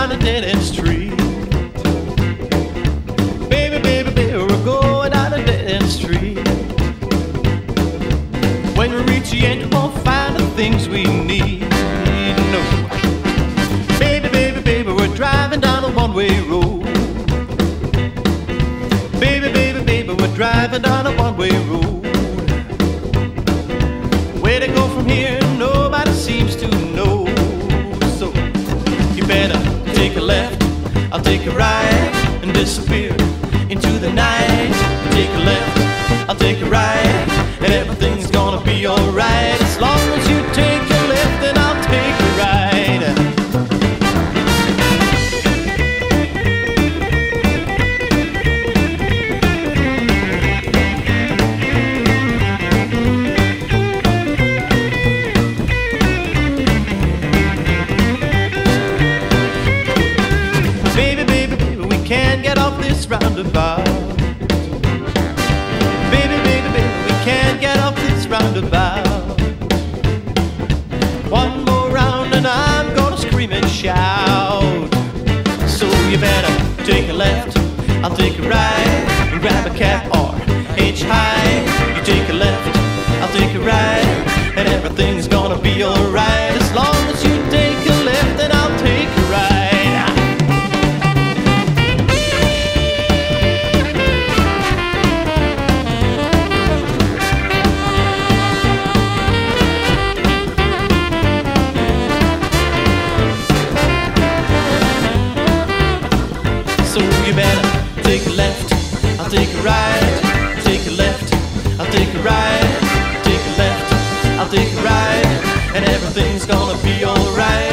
down a dead-end street. Baby, baby, baby, we're going down a dead-end street. When we reach the end, we won't find the things we need. No. Baby, baby, baby, we're driving down a one-way road. Baby, baby, baby, we're driving down a one-way road. Where to go from here, nobody seems to know. So you better take a left, I'll take a right, and disappear into the night. Take a left, I'll take a right, and everything's gonna be alright. As long as you take a left, then I'll take a right. Can't get off this roundabout. Baby, baby, baby, we can't get off this roundabout. One more round and I'm gonna scream and shout. So you better take a left, I'll take a right, and grab a cab or hitchhike. You take a left, I'll take a right, and everything's gonna be alright. As long as you take a left, then I'll take a right. So you better take a left, I'll take a right. Take a left, I'll take a right. Take a left, I'll take a right, and everything's gonna be alright.